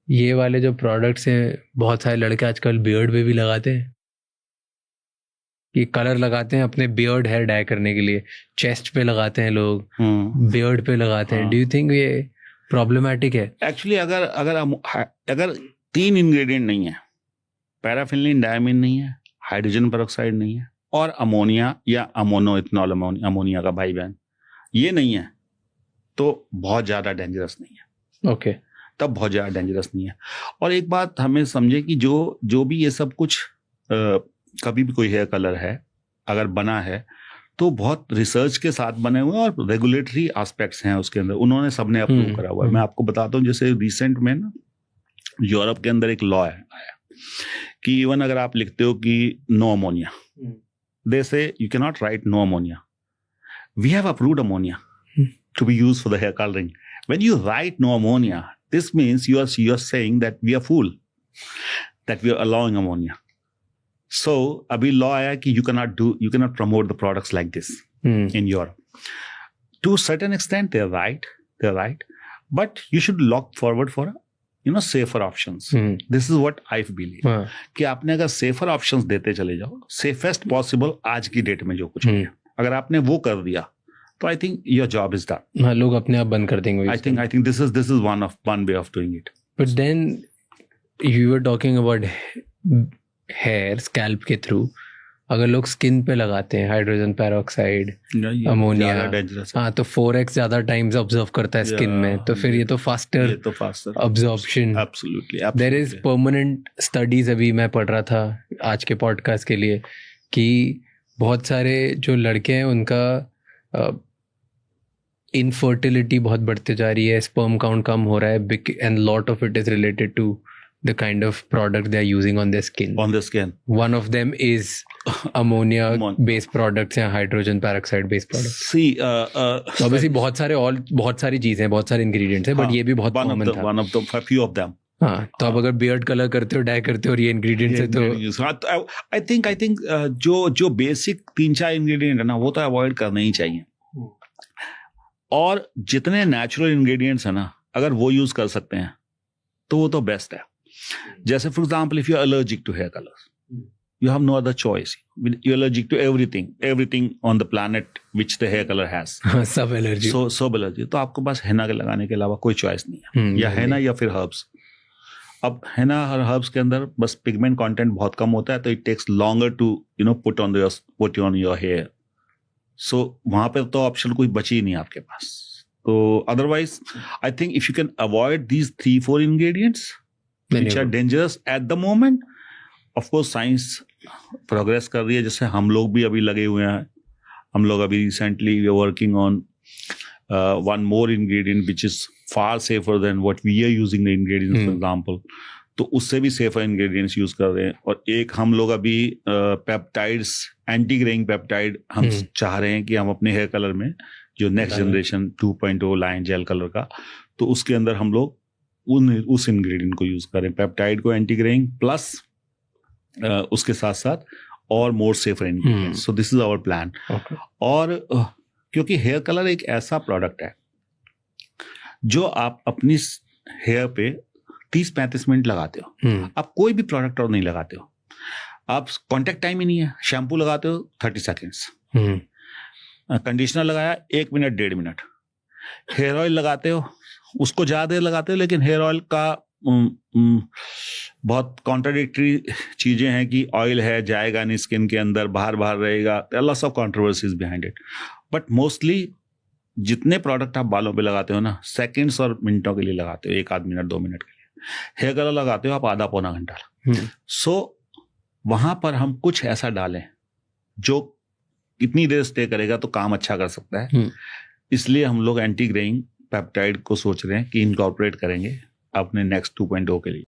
ये वाले जो प्रोडक्ट्स हैं, बहुत सारे लड़के आजकल बियर्ड पे भी लगाते हैं, कि कलर लगाते हैं अपने बियर्ड हेयर डाई करने के लिए, चेस्ट पे लगाते हैं लोग, बियर्ड पे लगाते हैं। डू यू थिंक ये प्रॉब्लमेटिक है? एक्चुअली अगर 3 इंग्रेडिएंट नहीं है, पैराफिनिलीन डायमीन नहीं है, हाइड्रोजन पेरोक्साइड नहीं है, और अमोनिया या अमोनो इथेनॉल अमोनिया का भाई बहन ये नहीं है, तो बहुत ज़्यादा डेंजरस नहीं है। ओके, तब बहुत ज़्यादा डेंजरस नहीं है। और एक बात हमें समझे कि जो भी ये सब कुछ कभी भी कोई हेयर कलर है अगर बना है तो बहुत रिसर्च के साथ बने हुए हैं और रेगुलेटरी एस्पेक्ट्स हैं उसके अंदर, उन्होंने सबने अप्रूव करा हुआ है। मैं आपको बताता हूँ, जैसे रिसेंट में ना यूरोप के अंदर एक लॉ है आया कि इवन अगर आप लिखते हो कि no ammonia, they say you can not write no ammonia, we have approved ammonia to be used for the hair coloring. When you write no ammonia, this means you are saying that we are fool, that we are allowing ammonia. So abhi law aaya ki you cannot promote the products like this in Europe. To a certain extent they're right, but you should look forward for safer options. This is what I believe. कि आपने अगर safer options देते चले जाओ, safest possible आज की date में जो कुछ है, अगर आपने वो कर दिया तो I think your job is done. हाँ, लोग अपने आप बंद कर देंगे। I think this is one way of doing it. But then you were talking about hair scalp के through, अगर लोग स्किन पे लगाते हैं हाइड्रोजन पेरोक्साइड, अमोनिया, हाँ, तो 4x ज्यादा टाइम्स ऑब्जर्व करता है स्किन में, तो फिर ये तो faster absorption. Absolutely, there is permanent studies, अभी मैं पढ़ रहा था आज के पॉडकास्ट के लिए, कि बहुत सारे जो लड़के हैं उनका इनफर्टिलिटी बहुत बढ़ते जा रही है, स्पर्म काउंट कम हो रहा है, and lot of it is related to the kind of product they are using on their skin. One of them is ammonia based products या hydrogen peroxide based products. See, obviously बहुत सारी चीजें हैं, बहुत सारे ingredients हैं, but ये भी बहुत common था. One of the few of them. हाँ, तो आप अगर beard color करते हो, dye करते हो और ये ingredients है तो I think जो basic 3-4 ingredient है ना, वो तो avoid करना ही चाहिए। और जितने natural ingredients है ना, अगर वो use कर सकते हैं तो वो तो best है। जैसे for example, if you are allergic to hair colours, you have no other choice, you allergic to everything on the planet which the hair colour has, सब एलर्जी, सब एलर्जी, तो आपको बस हेना के लगाने के अलावा कोई चॉइस नहीं है, या हेना या फिर हर्ब्स। अब हेना और हर्ब्स के अंदर बस पिगमेंट कंटेंट बहुत कम होता है, तो it takes longer to put on your hair, so वहां पे तो ऑप्शन कोई बची ही नहीं आपके पास। तो otherwise I think if you can avoid these 3-4 ingredients which are dangerous at the moment, of course science progress कर रही है, जैसे हम लोग भी अभी लगे हुए हैं, हम लोग अभी recently we are working on one more ingredient which is far safer than what we are using the ingredients, for example, तो उससे भी safer ingredients use कर रहे हैं। और एक हम लोग अभी पेप्टाइड्स, एंटी ग्रेइंग पेप्टाइड हम चाह रहे हैं कि हम अपने हेयर कलर में जो next generation 2.0 line jail colour का, तो उसके अंदर हम लोग उस इंग्रेडिएंट को यूज करें, पेप्टाइड को, एंटी ग्रेइंग प्लस उसके साथ साथ और more safer ingredient. So this is our plan. और क्योंकि हेयर कलर एक ऐसा प्रोडक्ट है जो आप अपनी हेयर पे 30-35 मिनट लगाते हो, आप कोई भी प्रोडक्ट और नहीं लगाते हो, आप कॉन्टेक्ट टाइम ही नहीं है, शैम्पू लगाते हो 30 सेकेंड्स, कंडीशनर लगाया 1 मिनट 1.5 मिनट, हेयर ऑयल लगाते हो उसको ज्यादा देर लगाते हो, लेकिन हेयर ऑयल का बहुत कॉन्ट्राडिक्टरी चीजें हैं कि ऑयल है, जाएगा नहीं स्किन के अंदर, बाहर रहेगा, lots of controversies behind it. But mostly जितने प्रोडक्ट आप बालों पे लगाते हो ना, सेकंड्स और मिनटों के लिए लगाते हो, 1 आध मिनट 2 मिनट के लिए। हेयर कलर लगाते हो आप आधा पौना घंटा। सो वहां पर हम कुछ ऐसा डालें जो इतनी देर स्टे करेगा तो काम अच्छा कर सकता है। इसलिए हम लोग एंटी ग्रेइंग पेप्टाइड को सोच रहे हैं कि इनकॉर्पोरेट करेंगे अपने नेक्स्ट 2.0 के लिए।